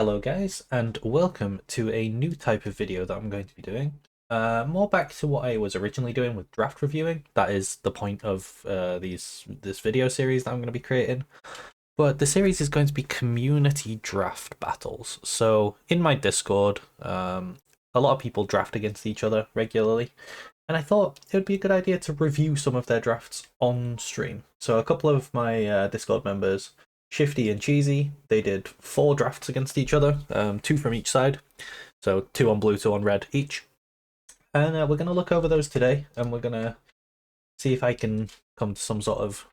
Hello guys, and welcome to a new type of video that I'm going to be doing. More back to what I was originally doing with draft reviewing. That is the point of this video series that I'm going to be creating. But the series is going to be community draft battles. So in my Discord, a lot of people draft against each other regularly. And I thought it would be a good idea to review some of their drafts on stream. So a couple of my Discord members, Shifty and Cheesy, they did 4 drafts against each other, 2 from each side. So 2 on blue, 2 on red each. And we're going to look over those today, and we're going to see if I can come to some sort of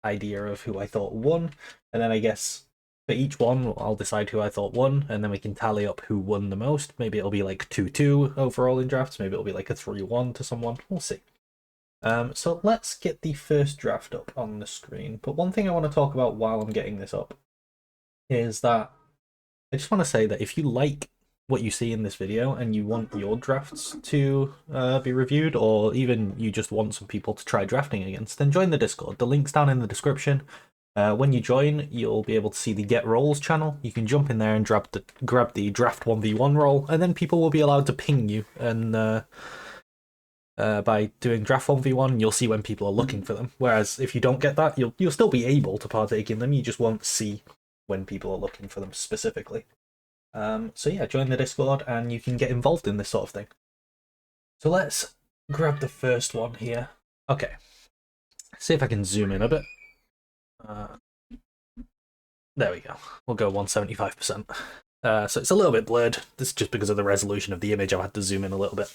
idea of who I thought won. And then I guess for each one, I'll decide who I thought won, and then we can tally up who won the most. Maybe it'll be like 2-2 overall in drafts. Maybe it'll be like a 3-1 to someone. We'll see. So let's get the first draft up on the screen. But one thing I want to talk about while I'm getting this up is that I just want to say that if you like what you see in this video and you want your drafts to be reviewed, or even you just want some people to try drafting against, then join the Discord. The link's down in the description. When you join, you'll be able to see the Get Rolls channel. You can jump in there and grab the Draft 1v1 roll, and then people will be allowed to ping you. And by doing Draft 1v1, you'll see when people are looking for them. Whereas if you don't get that, you'll still be able to partake in them. You just won't see when people are looking for them specifically. So yeah, join the Discord and you can get involved in this sort of thing. So let's grab the first one here. Okay, see if I can zoom in a bit. There we go. We'll go 175%. So it's a little bit blurred. This is just because of the resolution of the image. I've had to zoom in a little bit.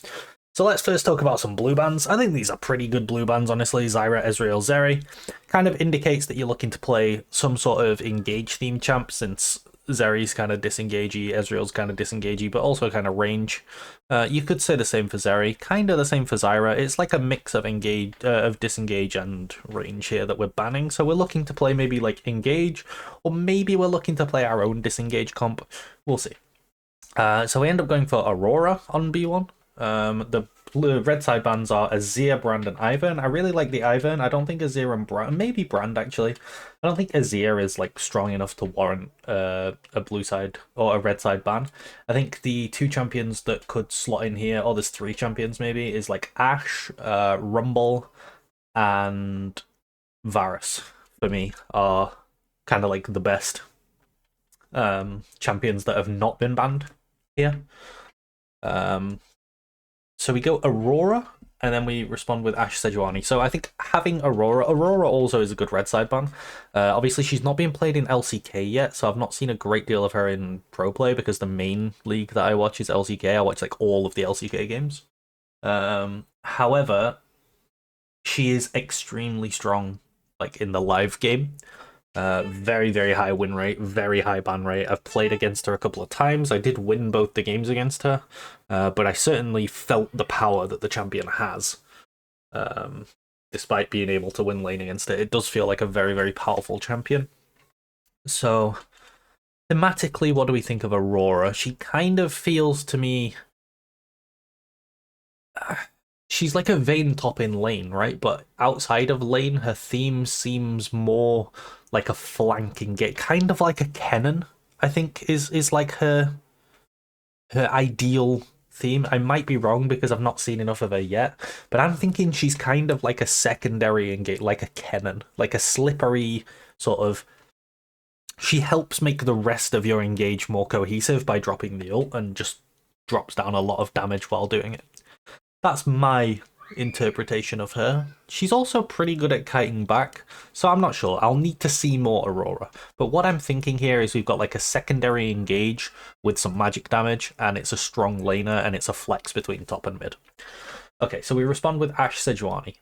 So let's first talk about some blue bands. I think these are pretty good blue bands, honestly. Zyra, Ezreal, Zeri. Kind of indicates that you're looking to play some sort of engage-themed champ, since Zeri's kind of disengagey, Ezreal's kind of disengagey, but also kind of range. You could say the same for Zeri, kind of the same for Zyra. It's like a mix of disengage and range here that we're banning. So we're looking to play maybe like engage, or maybe we're looking to play our own disengage comp. We'll see. So we end up going for Aurora on B1. The red side bands are Azir, Brand, and Ivern. I really like the Ivern. I don't think Azir and Brand, maybe Brand actually. I don't think Azir is like strong enough to warrant a blue side or a red side ban. I think the 2 champions that could slot in here, or there's 3 champions maybe, is like Ashe, Rumble, and Varus for me are kind of like the best champions that have not been banned here. So we go Aurora, and then we respond with Ashe Sejuani. So I think having Aurora also is a good red side ban. Obviously, she's not being played in LCK yet, so I've not seen a great deal of her in pro play, because the main league that I watch is LCK. I watch like all of the LCK games. However, she is extremely strong like in the live game. Very, very high win rate, very high ban rate. I've played against her a couple of times. I did win both the games against her, but I certainly felt the power that the champion has. Despite being able to win lane against it, it does feel like a very, very powerful champion. So, thematically, what do we think of Aurora? She kind of feels to me... she's like a Vayne top in lane, right? But outside of lane, her theme seems more like a flanking gate, kind of like a Kennen, I think is like her ideal theme. I might be wrong because I've not seen enough of her yet, but I'm thinking she's kind of like a secondary engage, like a Kennen, like a slippery sort of... She helps make the rest of your engage more cohesive by dropping the ult, and just drops down a lot of damage while doing it. That's my interpretation of her. She's also pretty good at kiting back, so I'm not sure. I'll need to see more Aurora. But what I'm thinking here is we've got like a secondary engage with some magic damage, and it's a strong laner, and it's a flex between top and mid. Okay, so we respond with Ashe Sejuani.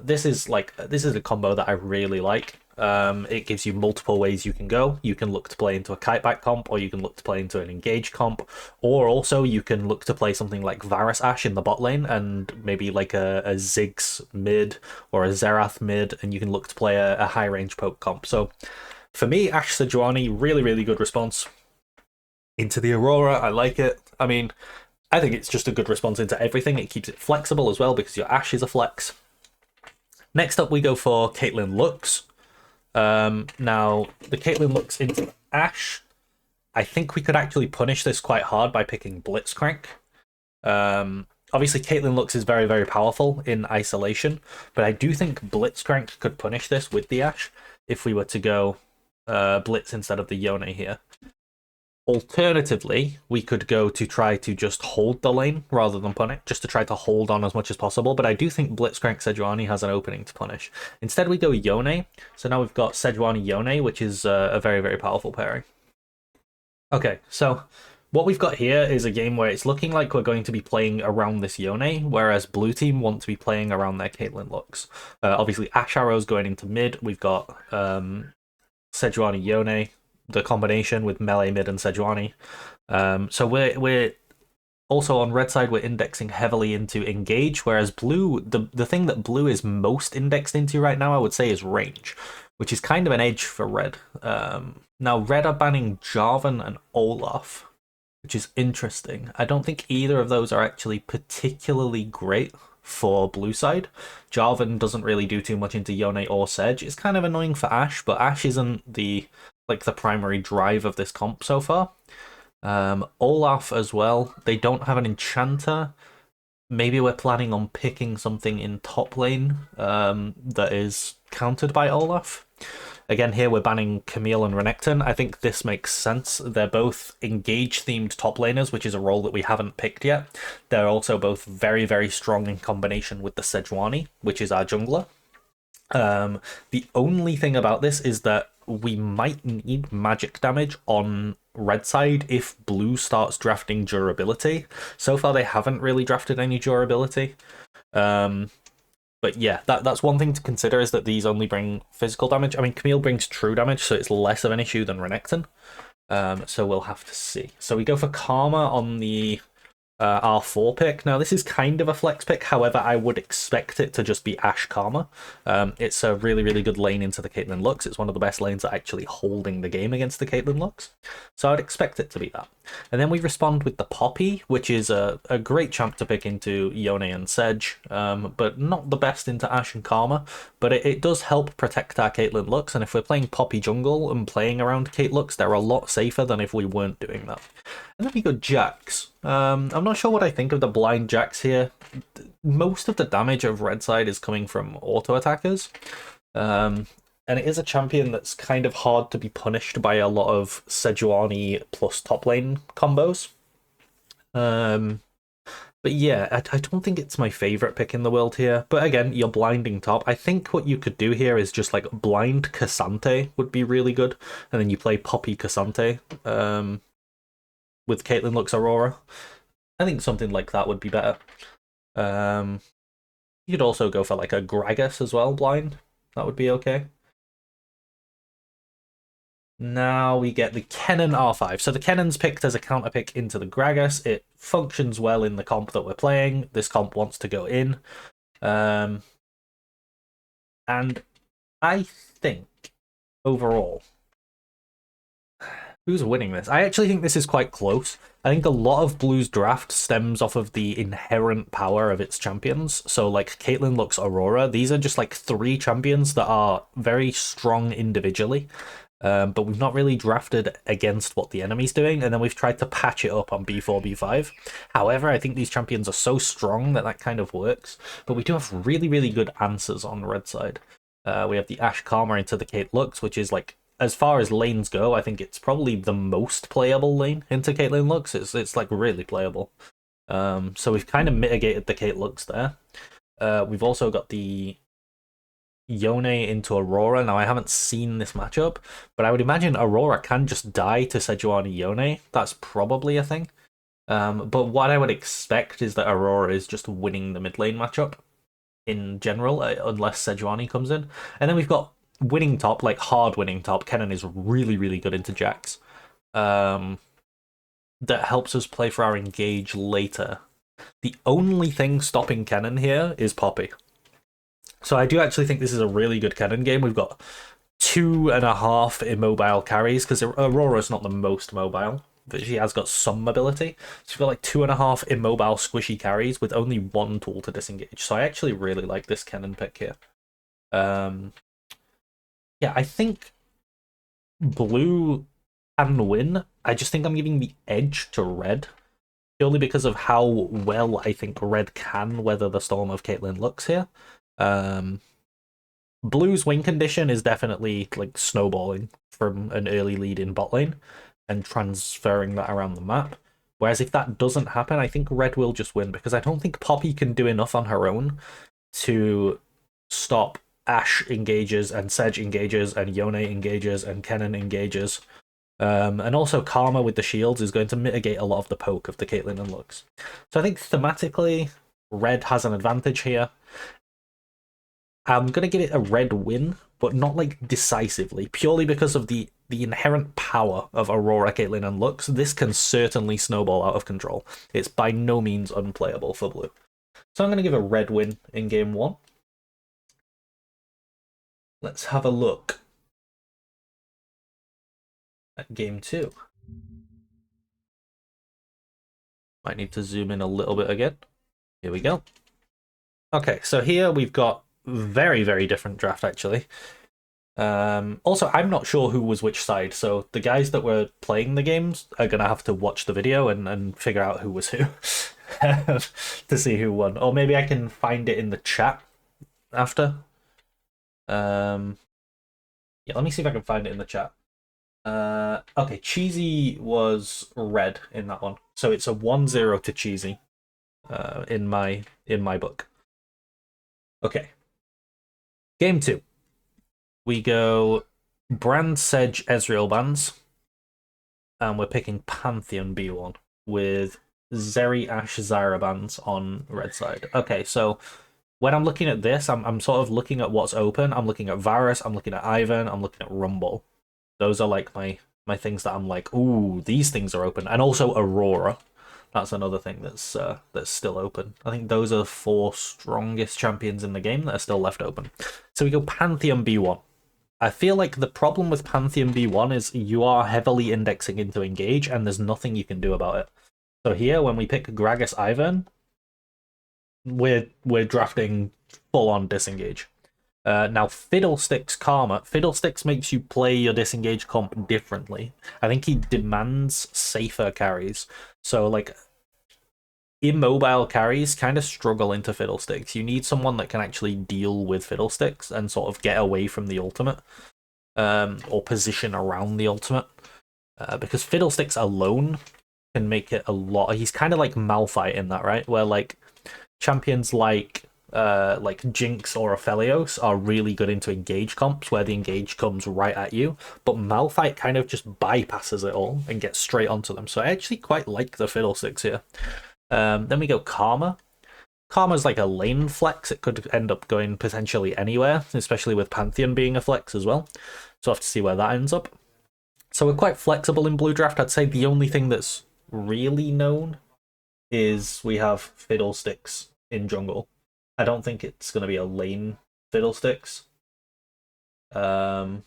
This is a combo that I really like. It gives you multiple ways you can go. You can look to play into a kiteback comp, or you can look to play into an engage comp, or also you can look to play something like Varus Ashe in the bot lane, and maybe like a Ziggs mid or a Xerath mid, and you can look to play a high range poke comp. So for me, Ashe Sejuani, really, really good response. Into the Aurora, I like it. I mean, I think it's just a good response into everything. It keeps it flexible as well, because your Ashe is a flex. Next up, we go for Caitlyn Lux. Now, the Caitlyn Lux into Ashe I think we could actually punish this quite hard by picking Blitzcrank. Obviously, Caitlyn Lux is very, very powerful in isolation, but I do think Blitzcrank could punish this with the Ashe if we were to go Blitz instead of the Yone here. Alternatively, we could go to try to just hold the lane rather than punish, just to try to hold on as much as possible. But I do think Blitzcrank Sejuani has an opening to punish. Instead, we go Yone. So now we've got Sejuani Yone, which is a very, very powerful pairing. Okay, so what we've got here is a game where it's looking like we're going to be playing around this Yone, whereas blue team want to be playing around their Caitlyn Lux. Obviously, Ashe Arrow's going into mid. We've got Sejuani Yone, the combination with melee mid and Sejuani. So we're also on red side, we're indexing heavily into engage, whereas blue, the thing that blue is most indexed into right now, I would say, is range, which is kind of an edge for red. Now red are banning Jarvan and Olaf, which is interesting. I don't think either of those are actually particularly great for blue side. Jarvan doesn't really do too much into Yone or Sedge. It's kind of annoying for Ashe, but Ashe isn't the primary drive of this comp so far. Olaf as well. They don't have an enchanter. Maybe we're planning on picking something in top lane that is countered by Olaf. Again, here we're banning Camille and Renekton. I think this makes sense. They're both engage-themed top laners, which is a role that we haven't picked yet. They're also both very, very strong in combination with the Sejuani, which is our jungler. The only thing about this is that we might need magic damage on red side if blue starts drafting durability. So far, they haven't really drafted any durability. But yeah, that's one thing to consider, is that these only bring physical damage. I mean, Camille brings true damage, so it's less of an issue than Renekton. So we'll have to see. So we go for Karma on the R4 pick. Now, this is kind of a flex pick. However, I would expect it to just be Ashe Karma. It's a really, really good lane into the Caitlyn Lux. It's one of the best lanes at actually holding the game against the Caitlyn Lux. So I'd expect it to be that. And then we respond with the Poppy, which is a great champ to pick into Yone and Sedge, but not the best into Ashe and Karma. But it does help protect our Caitlyn Lux, and if we're playing Poppy jungle and playing around Cait Lux, they're a lot safer than if we weren't doing that. And then we go Jax. I'm not sure what I think of the blind Jax here. Most of the damage of red side is coming from auto attackers. And it is a champion that's kind of hard to be punished by a lot of Sejuani plus top lane combos. But yeah, I don't think it's my favorite pick in the world here. But again, you're blinding top. I think what you could do here is just like blind Cassante would be really good. And then you play Poppy Cassante with Caitlyn Lux Aurora. I think something like that would be better. You could also go for like a Gragas as well, blind. That would be okay. Now we get the Kennen R5. So the Kennen's picked as a counter pick into the Gragas. It functions well in the comp that we're playing. This comp wants to go in. And I think, overall, who's winning this? I actually think this is quite close. I think a lot of Blue's draft stems off of the inherent power of its champions. So like Caitlyn Lux Aurora, these are just like 3 champions that are very strong individually. But we've not really drafted against what the enemy's doing, and then we've tried to patch it up on B4, B5. However, I think these champions are so strong that kind of works. But we do have really, really good answers on red side. We have the Ashe Karma into the Cait Lux, which is like, as far as lanes go, I think it's probably the most playable lane into Caitlyn Lux. It's like really playable. So we've kind of mitigated the Cait Lux there. We've also got the Yone into Aurora. Now, I haven't seen this matchup, but I would imagine Aurora can just die to Sejuani Yone. That's probably a thing. But what I would expect is that Aurora is just winning the mid lane matchup in general, unless Sejuani comes in. And then we've got winning top, like hard winning top. Kennen is really, really good into Jax. That helps us play for our engage later. The only thing stopping Kennen here is Poppy. So I do actually think this is a really good Kennen game. We've got 2.5 immobile carries, because Aurora's not the most mobile, but she has got some mobility. So you've got like 2.5 immobile squishy carries with only 1 tool to disengage. So I actually really like this Kennen pick here. Yeah, I think Blue can win. I just think I'm giving the edge to red, purely because of how well I think red can weather the storm of Caitlyn Lux here. Blue's win condition is definitely like snowballing from an early lead in bot lane and transferring that around the map. Whereas if that doesn't happen, I think red will just win, because I don't think Poppy can do enough on her own to stop Ashe engages and Sedge engages and Yone engages and Kennen engages. And also Karma with the shields is going to mitigate a lot of the poke of the Caitlyn and Lux. So I think thematically, red has an advantage here. I'm going to give it a red win, but not like decisively, purely because of the inherent power of Aurora, Caitlyn, and Lux. This can certainly snowball out of control. It's by no means unplayable for blue. So I'm going to give a red win in game 1. Let's have a look at game 2. Might need to zoom in a little bit again. Here we go. Okay, so here we've got very, very different draft, actually. Also, I'm not sure who was which side, so the guys that were playing the games are going to have to watch the video and figure out who was who to see who won. Or maybe I can find it in the chat after. Yeah, let me see if I can find it in the chat. Okay, Cheesy was red in that one, so it's a 1-0 to Cheesy in my book. Okay. Game 2. We go Brand, Sedge, Ezreal bans. And we're picking Pantheon B1 with Zeri, Ashe, Zyra bans on red side. Okay, so when I'm looking at this, I'm sort of looking at what's open. I'm looking at Varus, I'm looking at Ivern, I'm looking at Rumble. Those are like my things that I'm like, ooh, these things are open. And also Aurora. That's another thing that's still open. I think those are the 4 strongest champions in the game that are still left open. So we go Pantheon B1. I feel like the problem with Pantheon B1 is you are heavily indexing into engage, and there's nothing you can do about it. So here, when we pick Gragas Ivern, we're drafting full-on disengage. Now, Fiddlesticks Karma. Fiddlesticks makes you play your disengage comp differently. I think he demands safer carries. So, like, immobile carries kind of struggle into Fiddlesticks. You need someone that can actually deal with Fiddlesticks and sort of get away from the ultimate, or position around the ultimate. Because Fiddlesticks alone can make it a lot. He's kind of like Malphite in that, right? Where, like, champions like Jinx or Aphelios are really good into engage comps, where the engage comes right at you, but Malphite kind of just bypasses it all and gets straight onto them. So I actually quite like the Fiddlesticks here. Then we go Karma. Karma's like a lane flex. It could end up going potentially anywhere, especially with Pantheon being a flex as well. So I'll have to see where that ends up. So we're quite flexible in blue draft. I'd say the only thing that's really known is we have Fiddlesticks in jungle. I don't think it's going to be a lane Fiddlesticks. Yeah.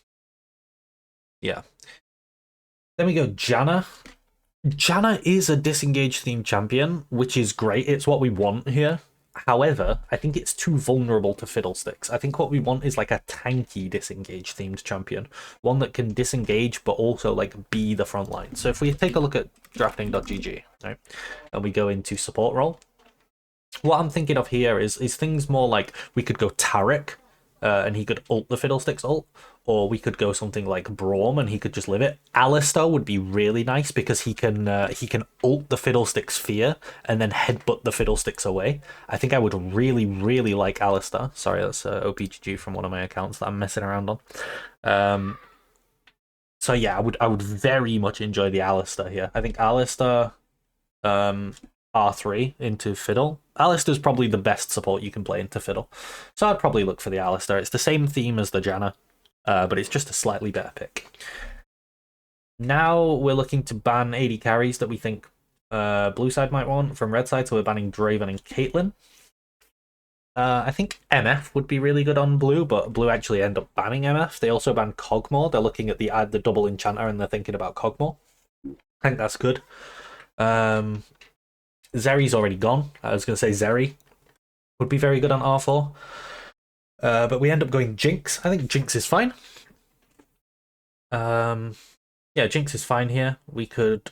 Then we go Janna. Janna is a disengage themed champion, which is great. It's what we want here. However, I think it's too vulnerable to Fiddlesticks. I think what we want is like a tanky disengage themed champion, one that can disengage but also like be the front line. So if we take a look at drafting.gg, right, and we go into support role, what I'm thinking of here is things more like we could go Taric, and he could ult the Fiddlesticks ult, or we could go something like Braum and he could just live it. Alistar would be really nice because he can ult the Fiddlesticks Fear and then headbutt the Fiddlesticks away. I think I would really, really like Alistar. Sorry, that's OPGG from one of my accounts that I'm messing around on. So yeah, I would very much enjoy the Alistar here. I think Alistar, R3 into Fiddle. Alistar's probably the best support you can play into Fiddle. So I'd probably look for the Alistar. It's the same theme as the Janna, but it's just a slightly better pick. Now we're looking to ban 80 carries that we think blue side might want from red side, so we're banning Draven and Caitlyn. I think MF would be really good on blue, but blue actually end up banning MF. They also ban Cogmore. They're looking at the double enchanter and they're thinking about Cogmore. I think that's good. Zeri's already gone. I was going to say Zeri would be very good on R4. But we end up going Jinx. I think Jinx is fine. Yeah, Jinx is fine here. We could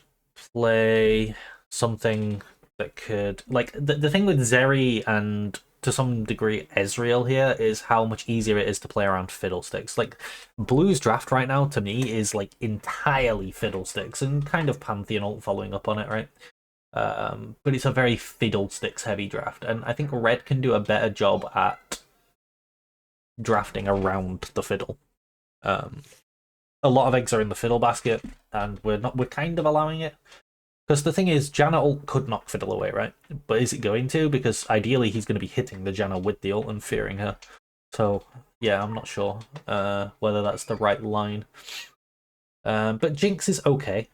play something that could like the thing with Zeri and to some degree Ezreal here is how much easier it is to play around Fiddlesticks. Like Blue's draft right now to me is like entirely Fiddlesticks and kind of Pantheon ult following up on it, right? But it's a very Fiddlesticks heavy draft, and I think Red can do a better job at drafting around the fiddle. Um, a lot of eggs are in the fiddle basket, and we're kind of allowing it. Because the thing is, Janna ult could knock Fiddle away, right? But is it going to? Because ideally he's going to be hitting the Janna with the ult and fearing her. So, yeah, I'm not sure whether that's the right line. But Jinx is okay.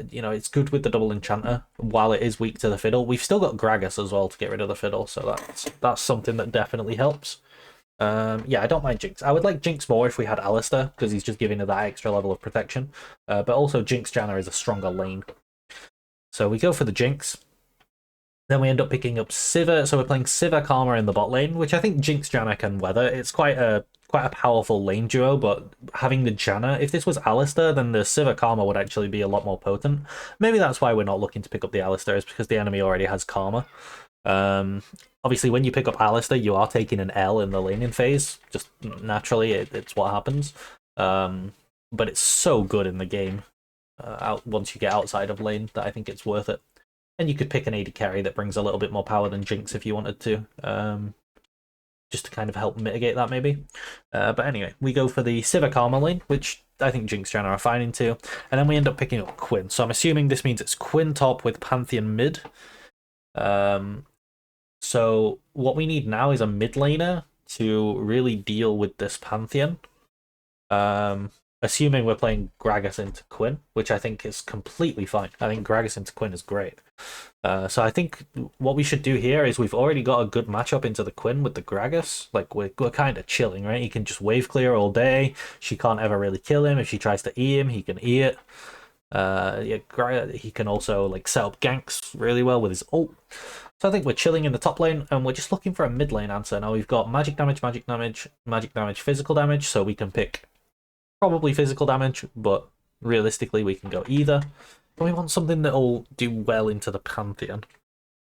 You know, it's good with the double enchanter, while it is weak to the Fiddle. We've still got Gragas as well to get rid of the Fiddle, so that's something that definitely helps. Yeah, I don't mind Jinx. I would like Jinx more if we had Alistair, because he's just giving her that extra level of protection. But also Jinx Janna is a stronger lane. So we go for the Jinx. Then we end up picking up Sivir. So we're playing Sivir Karma in the bot lane, which I think Jinx Janna can weather. It's quite a powerful lane duo, but having the Janna, if this was Alistair, then the Sivir Karma would actually be a lot more potent. Maybe that's why we're not looking to pick up the Alistair, is because the enemy already has Karma. Obviously, when you pick up Alistair, you are taking an L in the laning phase. Just naturally, it's what happens. But it's so good in the game. Once you get outside of lane, that I think it's worth it. And you could pick an AD carry that brings a little bit more power than Jinx if you wanted to, just to kind of help mitigate that maybe. But anyway, we go for the Sivir Karma lane, which I think Jinx Janna are fine into, and then we end up picking up Quinn. So I'm assuming this means it's Quinn top with Pantheon mid. So what we need now is a mid laner to really deal with this Pantheon. Assuming we're playing Gragas into Quinn, which I think is completely fine. I think Gragas into Quinn is great. So I think what we should do here is we've already got a good matchup into the Quinn with the Gragas. Like we're kind of chilling, right? He can just wave clear all day. She can't ever really kill him. If she tries to E him, he can E it. Yeah, he can also like set up ganks really well with his ult. So I think we're chilling in the top lane, and we're just looking for a mid lane answer. Now we've got magic damage, magic damage, magic damage, physical damage, so we can pick probably physical damage, but realistically we can go either. And we want something that'll do well into the Pantheon.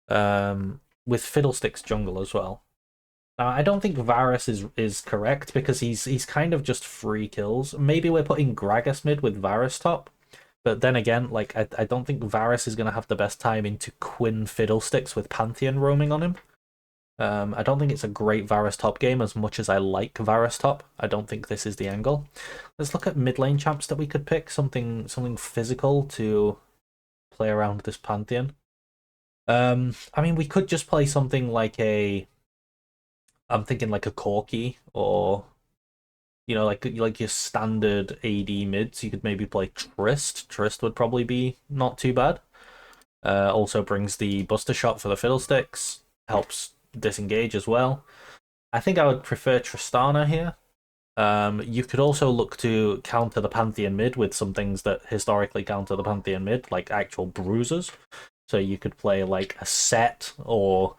With Fiddlesticks jungle as well. Now, I don't think Varus is correct because he's kind of just free kills. Maybe we're putting Gragas mid with Varus top. But then again, like I don't think Varus is going to have the best time into Quinn Fiddlesticks with Pantheon roaming on him. I don't think it's a great Varus top game as much as I like Varus top. I don't think this is the angle. Let's look at mid lane champs that we could pick. Something physical to play around this Pantheon. I mean, we could just play something like I'm thinking like a Corki, or you know, like your standard AD mids. You could maybe play Trist. Trist would probably be not too bad. Also brings the Buster Shot for the Fiddlesticks. Helps disengage as well. I think I would prefer Tristana here. You could also look to counter the Pantheon mid with some things that historically counter the Pantheon mid, like actual bruisers. So you could play like a Set, or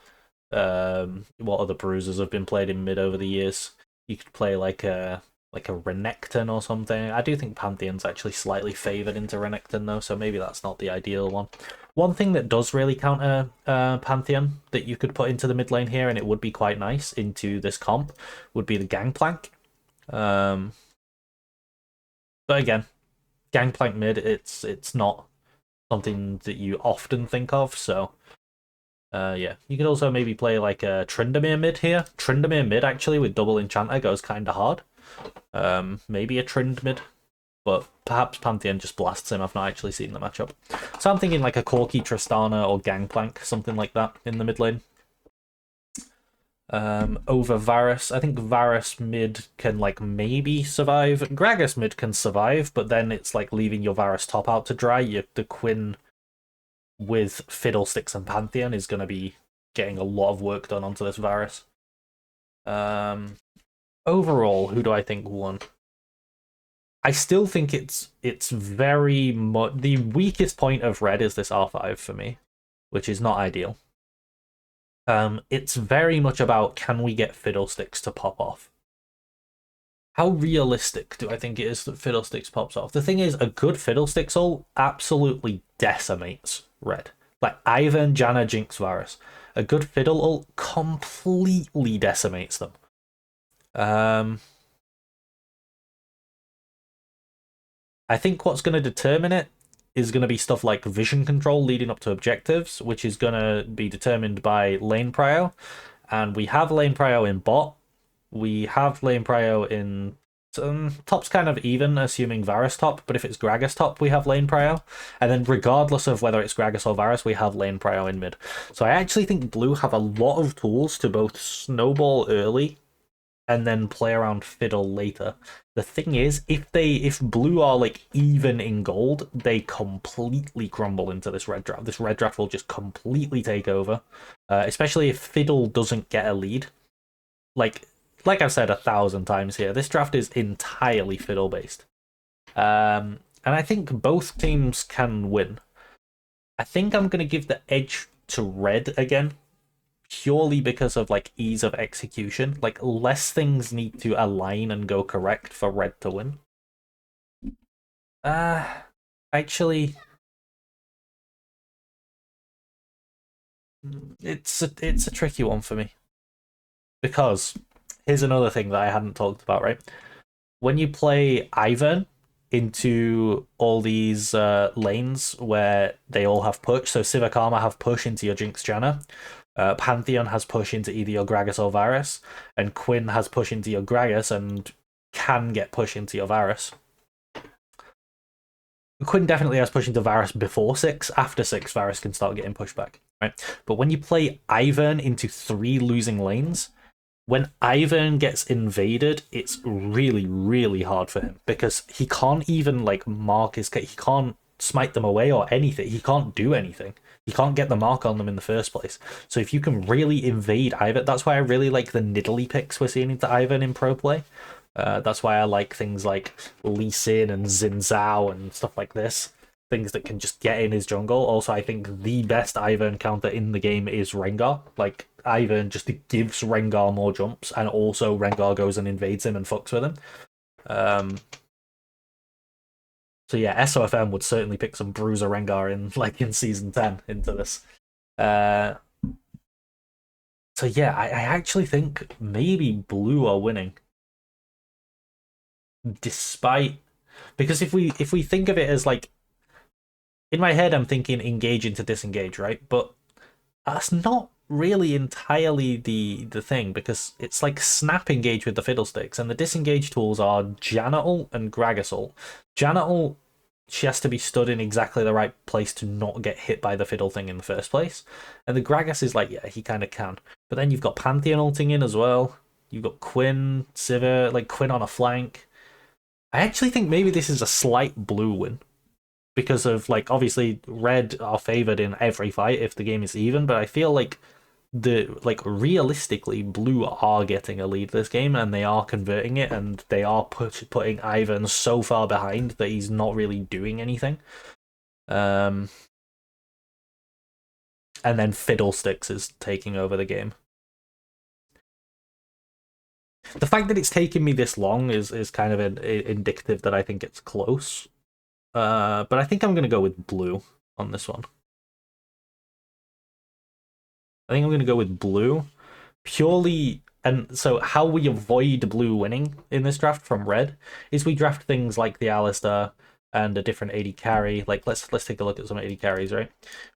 what other bruisers have been played in mid over the years. You could play like a Renekton or something. I do think Pantheon's actually slightly favoured into Renekton though, so maybe that's not the ideal one. One thing that does really counter Pantheon that you could put into the mid lane here, and it would be quite nice into this comp, would be the Gangplank. But again, Gangplank mid, it's not something that you often think of, so yeah. You could also maybe play like a Tryndamere mid here. Tryndamere mid actually with double enchanter goes kind of hard. Maybe a Trynd mid, but perhaps Pantheon just blasts him. I've not actually seen the matchup. So I'm thinking like a Corki Tristana or Gangplank, something like that in the mid lane. Over Varus. I think Varus mid can like maybe survive. Gragas mid can survive, but then it's like leaving your Varus top out to dry. The Quinn with Fiddlesticks and Pantheon is going to be getting a lot of work done onto this Varus. Overall, who do I think won? I still think it's very much the weakest point of red is this R5 for me, which is not ideal. It's very much about, can we get Fiddlesticks to pop off? How realistic do I think it is that Fiddlesticks pops off? The thing is, a good Fiddlesticks ult absolutely decimates red. Like Ivan, Janna, Jinx, Varus. A good Fiddle ult completely decimates them. I think what's going to determine it is going to be stuff like vision control leading up to objectives, which is going to be determined by lane prio. And we have lane prio in bot. We have lane prio in top's kind of even, assuming Varus top, but if it's Gragas top, we have lane prio. And then regardless of whether it's Gragas or Varus, we have lane prio in mid. So I actually think blue have a lot of tools to both snowball early and then play around fiddle later. The thing is, if blue are like even in gold, they completely crumble into this red draft. This red draft will just completely take over, especially if fiddle doesn't get a lead. Like I've said 1,000 times here, this draft is entirely fiddle based, and I think both teams can win. I think I'm gonna give the edge to red again, purely because of like ease of execution. Like less things need to align and go correct for red to win. Uh actually, it's a tricky one for me, because here's another thing that I hadn't talked about, right? When you play Ivern into all these lanes where they all have push, so Sivakarma have push into your Jinx Janna, Pantheon has push into either your Gragas or Varus, and Quinn has push into your Gragas and can get push into your Varus. Quinn definitely has push into Varus before 6. After 6, Varus can start getting pushback, right? But when you play Ivern into 3 losing lanes, when Ivern gets invaded, it's really, really hard for him, because he can't even like mark his, he can't smite them away or anything. He can't do anything. He can't get the mark on them in the first place. So if you can really invade Ivern, that's why I really like the niddly picks we're seeing into Ivern in pro play. That's why I like things like Lee Sin and Xin Zhao and stuff like this. Things that can just get in his jungle. Also, I think the best Ivern counter in the game is Rengar. Like, Ivern just gives Rengar more jumps, and also Rengar goes and invades him and fucks with him. So yeah, SOFM would certainly pick some Bruiser Rengar in season 10 into this. So yeah, I actually think maybe blue are winning, despite, because if we think of it as like, in my head I'm thinking engage into disengage, right? But that's not really entirely the thing, because it's like snap engage with the fiddlesticks, and the disengage tools are Janna ult and Gragas ult. Janna ult, she has to be stood in exactly the right place to not get hit by the fiddle thing in the first place. And the Gragas is like, yeah, he kind of can. But then you've got Pantheon ulting in as well. You've got Quinn, Sivir, like Quinn on a flank. I actually think maybe this is a slight blue win, because of like, obviously red are favored in every fight if the game is even, but I feel like realistically blue are getting a lead this game, and they are converting it, and they are putting Ivan so far behind that he's not really doing anything. And then Fiddlesticks is taking over the game. The fact that it's taken me this long is kind of indicative that I think it's close. But I think I'm going to go with blue on this one. I think I'm going to go with blue, purely. And so how we avoid blue winning in this draft from red is we draft things like the Alistar and a different AD carry. Like, let's take a look at some AD carries, right?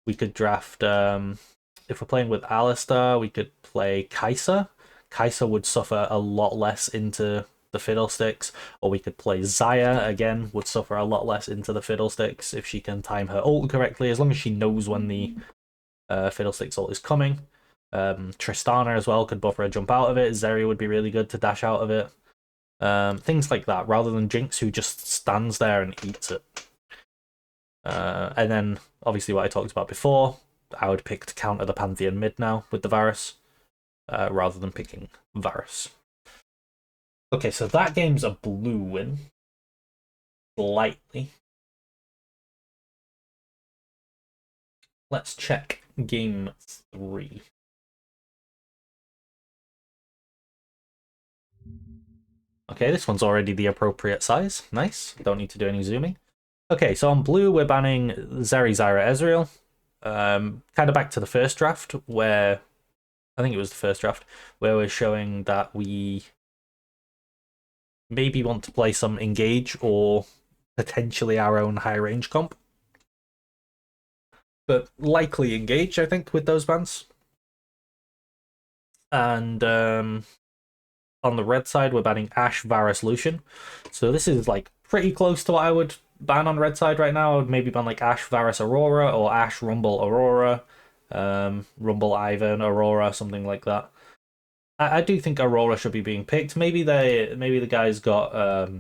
We could draft, if we're playing with Alistar, we could play Kai'Sa. Kai'Sa would suffer a lot less into the Fiddlesticks, or we could play Xayah, again, would suffer a lot less into the Fiddlesticks if she can time her ult correctly, as long as she knows when the Fiddlesticks ult is coming. Tristana as well could buffer a jump out of it. Zeri would be really good to dash out of it. Things like that, rather than Jinx, who just stands there and eats it. And then, obviously, what I talked about before, I would pick to counter the Pantheon mid now with the Varus, rather than picking Varus. Okay, so that game's a blue win. Slightly. Let's check game 3. Okay, this one's already the appropriate size. Nice. Don't need to do any zooming. Okay, so on blue, we're banning Zeri, Zyra, Ezreal. Kind of back to the first draft, where I think it was the first draft, where we're showing that we maybe want to play some engage or potentially our own high range comp. But likely engage, I think, with those bans. And on the red side, we're banning Ashe, Varus, Lucian. So this is like pretty close to what I would ban on red side right now. I would maybe ban like Ashe, Varus, Aurora, or Ashe, Rumble, Aurora, Rumble, Ivan, Aurora, something like that. I do think Aurora should be being picked. Maybe the guys got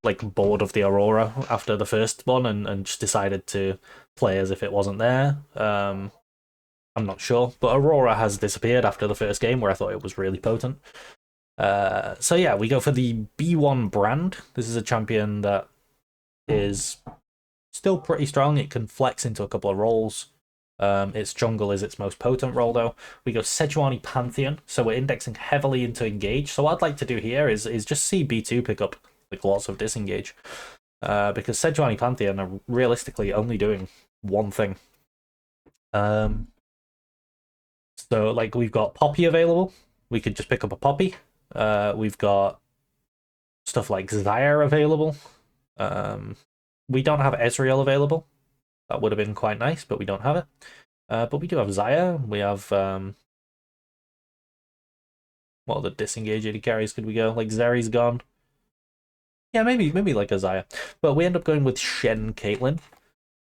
like bored of the Aurora after the first one and just decided to play as if it wasn't there. I'm not sure, but Aurora has disappeared after the first game where I thought it was really potent. So yeah, we go for the B1 brand. This is a champion that is still pretty strong. It can flex into a couple of roles. Its jungle is its most potent role, though. We go Sejuani Pantheon, so we're indexing heavily into engage. So what I'd like to do here is just see B2 pick up like lots of disengage, because Sejuani Pantheon are realistically only doing one thing. So like we've got Poppy available. We could just pick up a Poppy. We've got stuff like Zyre available. We don't have Ezreal available. That would have been quite nice, but we don't have it. But we do have Zyre. We have what other disengage AD carries could we go? Like Zeri's gone. Yeah, maybe like a Zyre. But we end up going with Shen Caitlyn.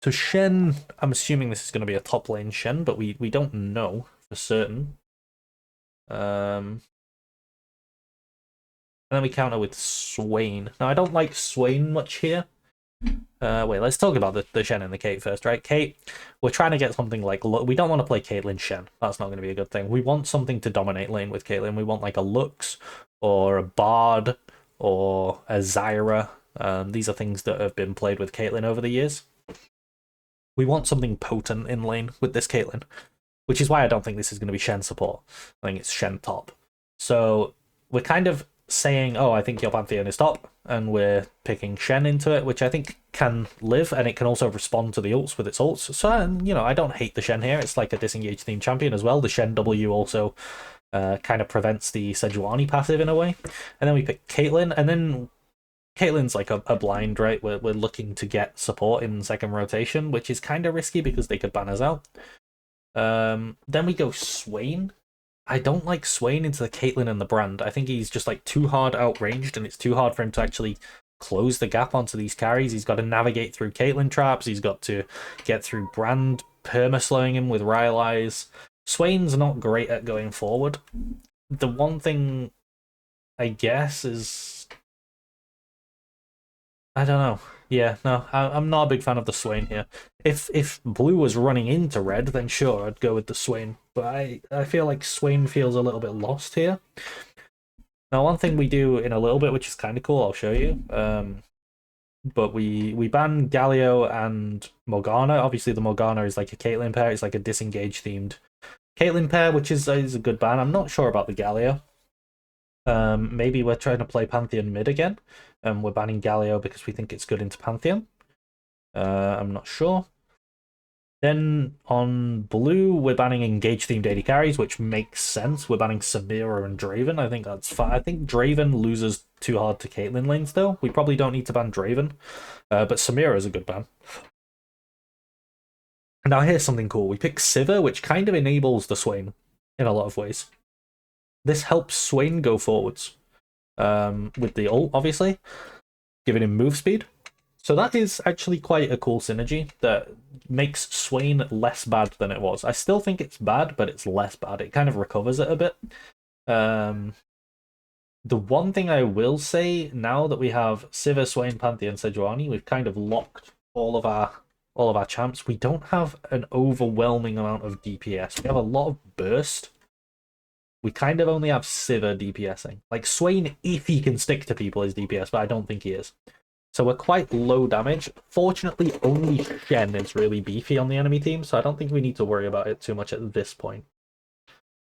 So Shen, I'm assuming this is going to be a top lane Shen, but we don't know for certain. And then we counter with Swain. Now, I don't like Swain much here. Wait, let's talk about the Shen and the Kate first, right? Kate, we're trying to get something like... We don't want to play Caitlyn Shen. That's not going to be a good thing. We want something to dominate lane with Caitlyn. We want like a Lux or a Bard or a Zyra. These are things that have been played with Caitlyn over the years. We want something potent in lane with this Caitlyn, which is why I don't think this is going to be Shen support. I think it's Shen top. So we're kind of saying, oh, I think your Pantheon is top, and we're picking Shen into it, which I think can live, and it can also respond to the ults with its ults. So, you know, I don't hate the Shen here. It's like a disengage themed champion as well. The Shen W also kind of prevents the Sejuani passive in a way. And then we pick Caitlyn, and then Caitlyn's like a blind, right? We're looking to get support in second rotation, which is kind of risky because they could ban us out. Then we go Swain. I don't like Swain into the Caitlyn and the brand. I think he's just like too hard outranged, and it's too hard for him to actually close the gap onto these carries. He's got to navigate through Caitlyn traps. He's got to get through brand, perma-slowing him with Rylai's. Swain's not great at going forward. The one thing, I guess, is... I don't know. Yeah, no, I'm not a big fan of the Swain here. If blue was running into red, then sure, I'd go with the Swain. But I feel like Swain feels a little bit lost here. Now, one thing we do in a little bit, which is kind of cool, I'll show you. But we ban Galio and Morgana. Obviously, the Morgana is like a Caitlyn pair. It's like a disengage-themed Caitlyn pair, which is a good ban. I'm not sure about the Galio. Maybe we're trying to play Pantheon mid again. We're banning Galio because we think it's good into Pantheon. I'm not sure. Then on blue, we're banning engage-themed AD carries, which makes sense. We're banning Samira and Draven. I think that's fine. I think Draven loses too hard to Caitlyn lanes, though. We probably don't need to ban Draven. But Samira is a good ban. Now here's something cool. We pick Sivir, which kind of enables the Swain in a lot of ways. This helps Swain go forwards. With the ult, obviously, giving him move speed. So that is actually quite a cool synergy that makes Swain less bad than it was. I still think it's bad, but it's less bad. It kind of recovers it a bit. The one thing I will say, now that we have Sivir, Swain, Pantheon, Sejuani, we've kind of locked all of our champs. We don't have an overwhelming amount of DPS. We have a lot of burst. We kind of only have Sivir DPSing. Like, Swain, if he can stick to people, is DPS, but I don't think he is. So we're quite low damage. Fortunately, only Shen is really beefy on the enemy team, so I don't think we need to worry about it too much at this point.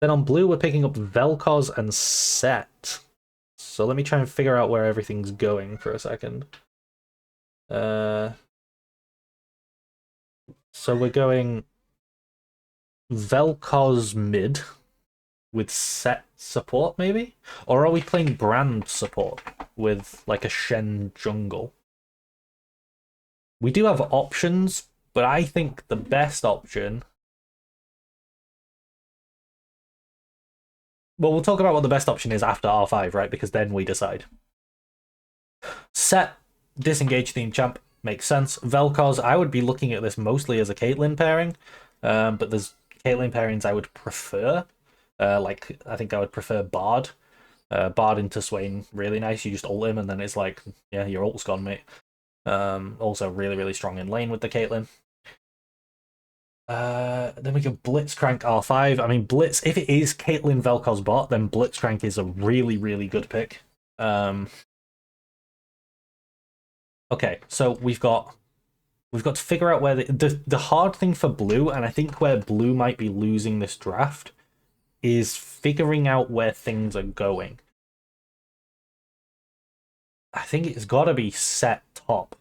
Then on blue, we're picking up Vel'Koz and Set. So let me try and figure out where everything's going for a second. So we're going Vel'Koz mid with set support, maybe? Or are we playing brand support with like a Shen jungle? We do have options, but I think the best option. Well, we'll talk about what the best option is after R5, right? Because then we decide. Set, disengage theme champ, makes sense. Vel'Koz, I would be looking at this mostly as a Caitlyn pairing, but there's Caitlyn pairings I would prefer. Like, I think I would prefer Bard. Bard into Swain, really nice. You just ult him, and then it's like, yeah, your ult's gone, mate. Also really, really strong in lane with the Caitlyn. Then we can Blitzcrank R5. I mean, Blitz, if it is Caitlyn Vel'Koz bot, then Blitzcrank is a really, really good pick. Okay, so we've got to figure out where the hard thing for blue, and I think where blue might be losing this draft, is figuring out where things are going. I think it's got to be set top.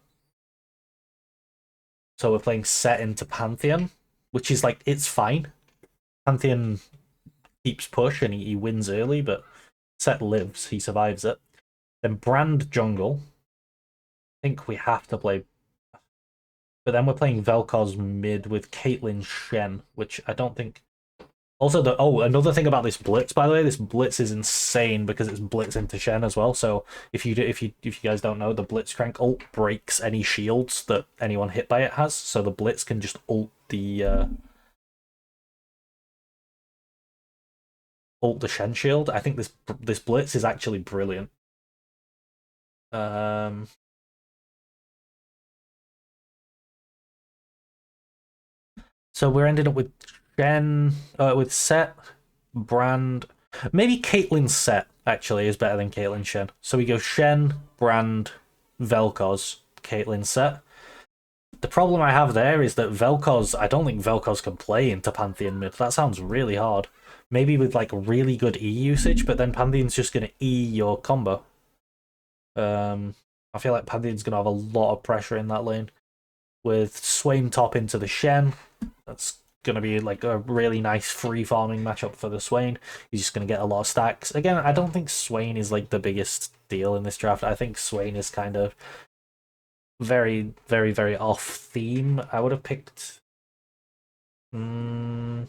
So we're playing set into Pantheon, which is like, it's fine. Pantheon keeps push and he wins early, but set lives, he survives it. Then Brand jungle. I think we have to play. But then we're playing Vel'Koz mid with Caitlyn Shen, which I don't think. Also, another thing about this blitz, by the way, this blitz is insane because it's blitz into Shen as well. So if you guys don't know, the Blitzcrank ult breaks any shields that anyone hit by it has. So the blitz can just ult the Shen shield. I think this blitz is actually brilliant. So we're ending up with Shen, with Set, Brand. Maybe Caitlyn Set actually is better than Caitlyn Shen. So we go Shen, Brand, Vel'Koz, Caitlyn Set. The problem I have there is that Vel'Koz, I don't think Vel'Koz can play into Pantheon mid. That sounds really hard. Maybe with like really good E usage, but then Pantheon's just going to E your combo. I feel like Pantheon's going to have a lot of pressure in that lane. With Swain top into the Shen, that's going to be like a really nice free farming matchup for the Swain. He's just going to get a lot of stacks. Again, I don't think Swain is like the biggest deal in this draft. I think Swain is kind of very, very, very off theme. I would have picked. I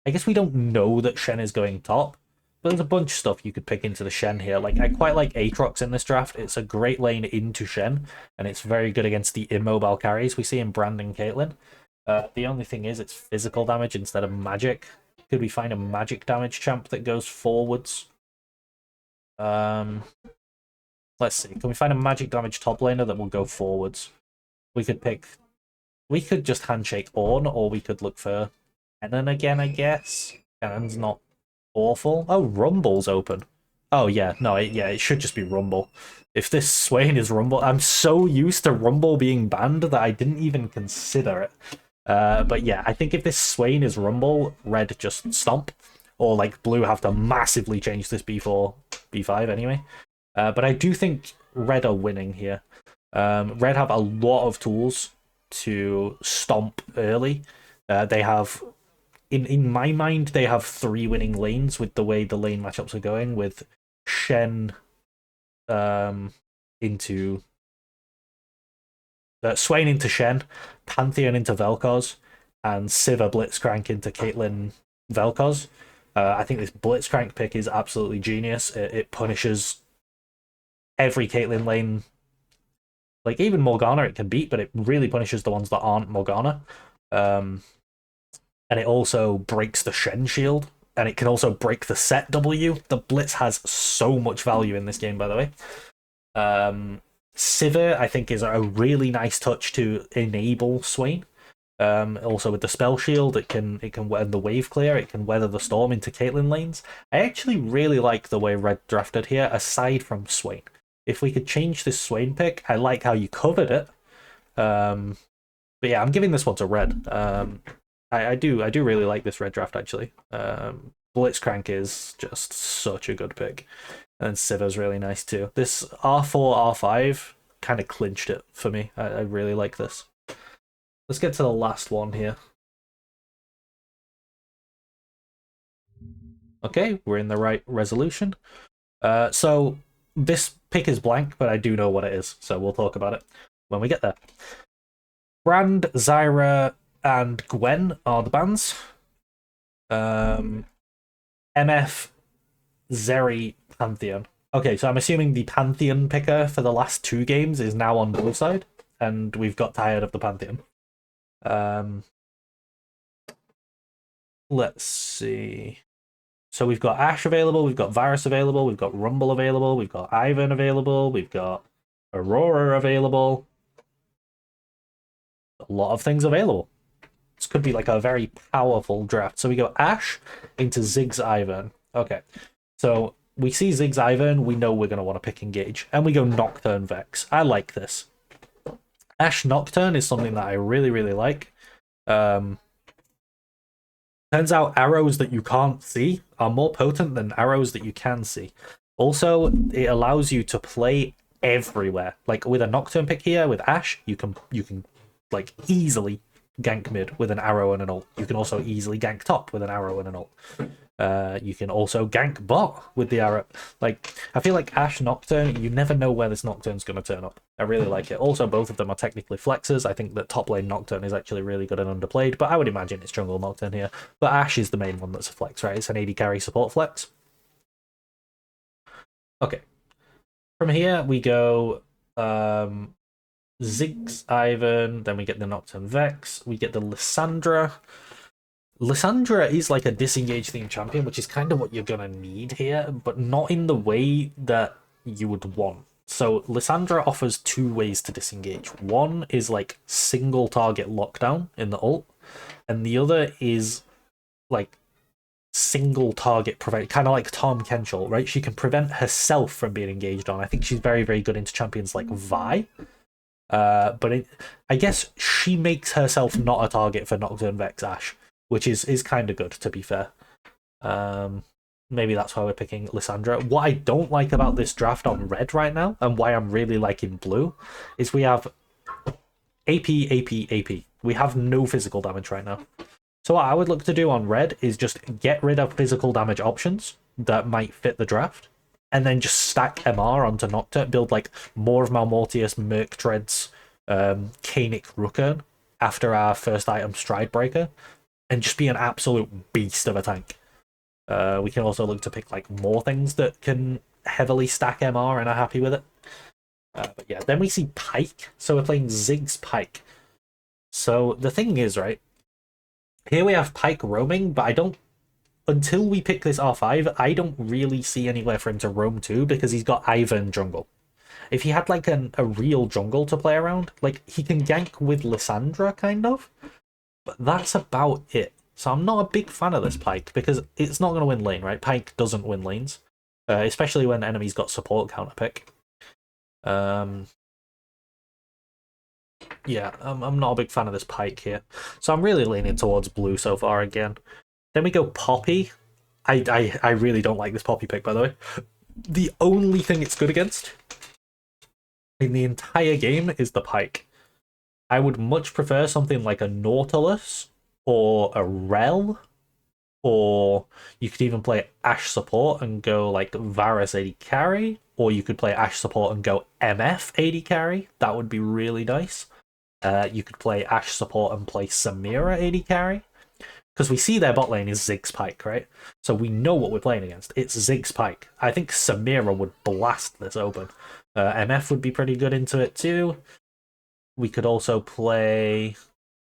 guess we don't know that Shen is going top, but there's a bunch of stuff you could pick into the Shen here. Like, I quite like Aatrox in this draft. It's a great lane into Shen, and it's very good against the immobile carries we see in Brand and Caitlyn. The only thing is it's physical damage instead of magic. Could we find a magic damage champ that goes forwards? Let's see. Can we find a magic damage top laner that will go forwards? We could just handshake Ornn, or we could look for Cannon again, I guess. Cannon's not awful. Oh, Rumble's open. Oh, yeah. No, it should just be Rumble. If this Swain is Rumble, I'm so used to Rumble being banned that I didn't even consider it. But yeah, I think if this Swain is Rumble, red just stomp. Or like blue have to massively change this B4, B5 anyway. But I do think red are winning here. Red have a lot of tools to stomp early. They have, in my mind, they have 3 winning lanes with the way the lane matchups are going, with Shen into Swain into Shen, Pantheon into Vel'Koz, and Sivir Blitzcrank into Caitlyn Vel'Koz. I think this Blitzcrank pick is absolutely genius. It punishes every Caitlyn lane. Like, even Morgana it can beat, but it really punishes the ones that aren't Morgana. And it also breaks the Shen shield, and it can also break the set W. The Blitz has so much value in this game, by the way. Sivir, I think, is a really nice touch to enable Swain. Also with the spell shield, it can weather the wave clear, it can weather the storm into Caitlyn lanes. I actually really like the way red drafted here, aside from Swain. If we could change this Swain pick, I like how you covered it. But yeah, I'm giving this one to red. I do really like this red draft, actually. Blitzcrank is just such a good pick. And Siva's really nice too. This R4, R5 kind of clinched it for me. I really like this. Let's get to the last one here. Okay, we're in the right resolution. So this pick is blank, but I do know what it is, so we'll talk about it when we get there. Brand, Zyra, and Gwen are the bands. MF, Zeri, Pantheon. Okay, so I'm assuming the Pantheon picker for the last 2 games is now on blue side, and we've got tired of the Pantheon. Let's see. So we've got Ashe available, we've got Varus available, we've got Rumble available, we've got Ivern available, we've got Aurora available. A lot of things available. This could be like a very powerful draft. So we go Ashe into Ziggs Ivern. Okay, so we see Ziggs Ivern, we know we're going to want to pick Engage. And we go Nocturne Vex. I like this. Ashe Nocturne is something that I really, really like. Turns out arrows that you can't see are more potent than arrows that you can see. Also, it allows you to play everywhere. Like with a Nocturne pick here, with Ashe, you can like easily gank mid with an arrow and an ult. You can also easily gank top with an arrow and an ult. You can also gank bot with the arrow. Like, I feel like Ashe Nocturne, you never know where this Nocturne's going to turn up. I really like it. Also, both of them are technically flexes. I think that top lane Nocturne is actually really good and underplayed, but I would imagine it's jungle Nocturne here. But Ashe is the main one that's a flex, right? It's an AD carry support flex. Okay. From here, we go Ziggs Ivern, then we get the Nocturne Vex, we get the Lissandra. Lissandra is like a disengage themed champion, which is kind of what you're gonna need here, but not in the way that you would want. So Lissandra offers 2 ways to disengage. One is like single target lockdown in the ult, and the other is like single target prevent, kind of like Tom Kenchel, right? She can prevent herself from being engaged on. I think she's very, very good into champions like Vi. But I guess she makes herself not a target for Nocturne Vex Ashe, which is kind of good, to be fair. Maybe that's why we're picking Lissandra. What I don't like about this draft on red right now, and why I'm really liking blue, is we have AP, AP, AP. We have no physical damage right now. So what I would look to do on red is just get rid of physical damage options that might fit the draft, and then just stack MR onto Nocturne, build like more of Malmortius, Merc Dreads, Kaenic Rookern after our first item Stride Breaker, and just be an absolute beast of a tank. We can also look to pick like more things that can heavily stack MR and are happy with it. But yeah, then we see Pyke. So we're playing Ziggs Pyke. So the thing is, right, here we have Pyke roaming, but I don't, until we pick this R5, I don't really see anywhere for him to roam to, because he's got Ivern jungle. If he had like a real jungle to play around, like he can gank with Lissandra kind of, but that's about it. So I'm not a big fan of this Pyke, because it's not going to win lane, right? Pyke doesn't win lanes, especially when enemies got support counter pick. Yeah, I'm not a big fan of this Pyke here. So I'm really leaning towards blue so far again. Then we go Poppy. I really don't like this Poppy pick, by the way. The only thing it's good against in the entire game is the Pyke. I would much prefer something like a Nautilus or a Rel, or you could even play Ashe support and go like Varus AD carry, or you could play Ashe support and go MF AD carry. That would be really nice. You could play Ashe support and play Samira AD carry, because we see their bot lane is Ziggs Pyke, right? So we know what we're playing against. It's Ziggs Pyke. I think Samira would blast this open. MF would be pretty good into it too. We could also play...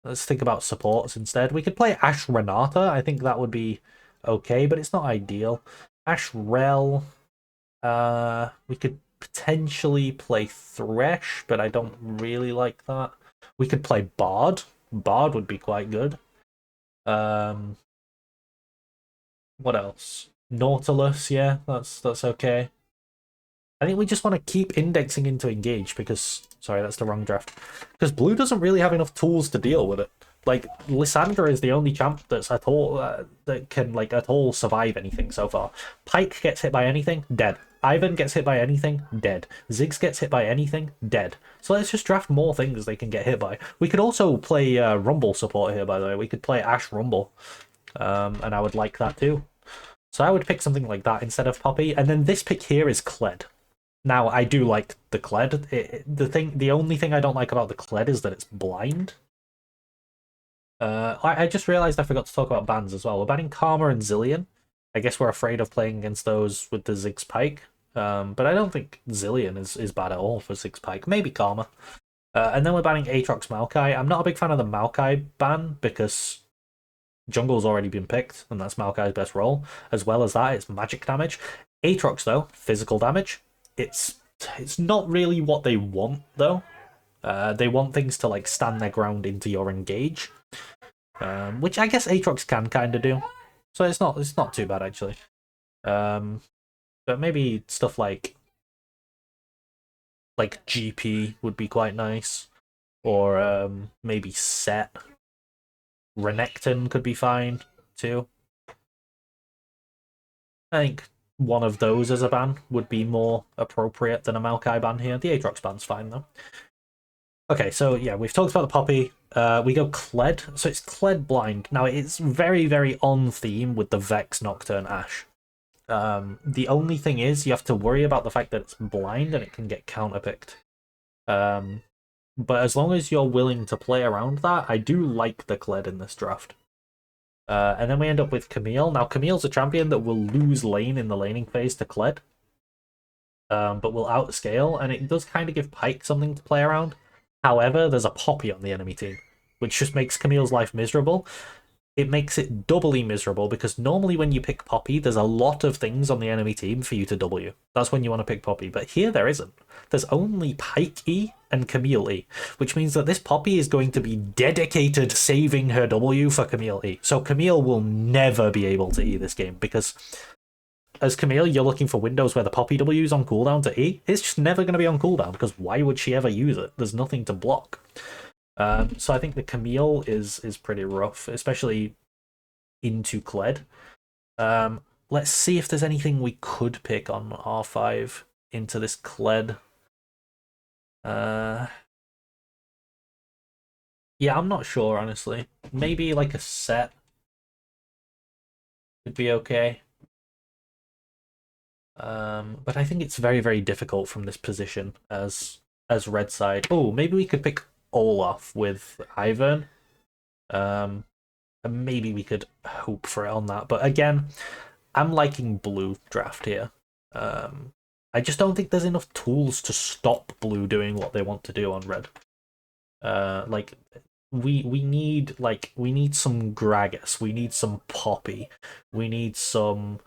Let's think about supports instead. We could play Ashe Renata. I think that would be okay, but it's not ideal. Ashe Rel. We could potentially play Thresh, but I don't really like that. We could play Bard. Bard would be quite good. What else? Nautilus, yeah, that's okay. I think we just want to keep indexing into Engage because... Sorry, that's the wrong draft. Because blue doesn't really have enough tools to deal with it. Like, Lysandra is the only champ that's at all that can like at all survive anything so far. Pyke gets hit by anything, dead. Ivan gets hit by anything, dead. Ziggs gets hit by anything, dead. So let's just draft more things they can get hit by. We could also play Rumble support here, by the way. We could play Ashe Rumble, and I would like that too. So I would pick something like that instead of Poppy. And then this pick here is Kled. Now, I do like the Kled. The only thing I don't like about the Kled is that it's blind. I just realized I forgot to talk about bans as well. We're banning Karma and Zillion. I guess we're afraid of playing against those with the Ziggs Pyke. But I don't think Zillion is bad at all for Ziggs Pyke. Maybe Karma. And then we're banning Aatrox Maokai. I'm not a big fan of the Maokai ban because jungle's already been picked, and that's Maokai's best role. As well as that, it's magic damage. Aatrox, though, physical damage. It's not really what they want, though. They want things to like stand their ground into your engage. Which I guess Aatrox can kind of do. So it's not too bad, actually. But maybe stuff like GP would be quite nice. Or maybe Set. Renekton could be fine, too. I think one of those as a ban would be more appropriate than a Maokai ban here. The Aatrox ban's fine, though. Okay, so yeah, we've talked about the Poppy. We go Kled. So it's Kled blind. Now, it's very, very on theme with the Vex, Nocturne, Ashe. The only thing is, you have to worry about the fact that it's blind and it can get counterpicked. But as long as you're willing to play around that, I do like the Kled in this draft. And then we end up with Camille. Now, Camille's a champion that will lose lane in the laning phase to Kled. But will outscale, and it does kind of give Pyke something to play around. However, there's a Poppy on the enemy team, which just makes Camille's life miserable. It makes it doubly miserable because normally when you pick Poppy, there's a lot of things on the enemy team for you to W. That's when you want to pick Poppy, but here there isn't. There's only Pyke E and Camille E, which means that this Poppy is going to be dedicated saving her W for Camille E. So Camille will never be able to E this game because as Camille, you're looking for windows where the Poppy W is on cooldown to E. It's just never going to be on cooldown because why would she ever use it? There's nothing to block. So I think the Camille is pretty rough, especially into Kled. Let's see if there's anything we could pick on R5 into this Kled. Yeah, I'm not sure, honestly. Maybe like a Set would be okay. But I think it's very, very difficult from this position as red side. Oh, maybe we could pick Olaf with Ivern. And maybe we could hope for it on that. But again, I'm liking blue draft here. I just don't think there's enough tools to stop blue doing what they want to do on red. Like we need some Gragas, we need some Poppy, we need some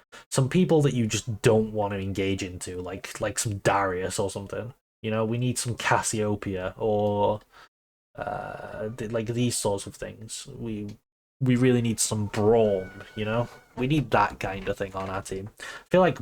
people that you just don't want to engage into, like some Darius or something. You know, we need some Cassiopeia or like these sorts of things. We really need some Braum, you know? We need that kind of thing on our team. I feel like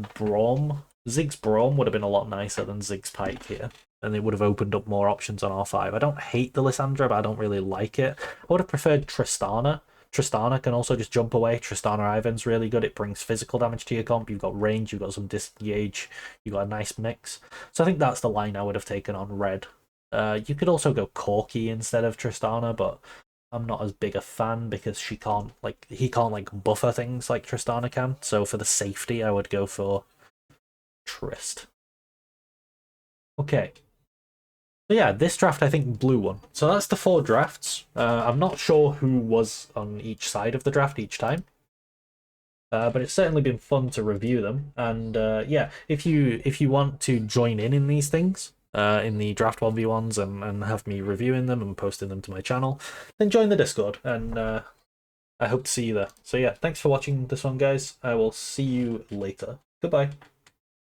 Ziggs Braum would have been a lot nicer than Ziggs Pyke here, and they would have opened up more options on R5. I don't hate the Lysandra, but I don't really like it. I would have preferred Tristana. Tristana can also just jump away. Tristana Ivan's really good. It brings physical damage to your comp. You've got range, you've got some disengage, you've got a nice mix. So I think that's the line I would have taken on red. You could also go Corki instead of Tristana, but I'm not as big a fan because he can't buffer things like Tristana can. So for the safety, I would go for Trist. Okay. So yeah, this draft, I think, blue one. So that's the 4 drafts. I'm not sure who was on each side of the draft each time. But it's certainly been fun to review them. And yeah, if you want to join in these things, in the draft 1v1s and have me reviewing them and posting them to my channel, then join the Discord. And I hope to see you there. So yeah, thanks for watching this one, guys. I will see you later. Goodbye.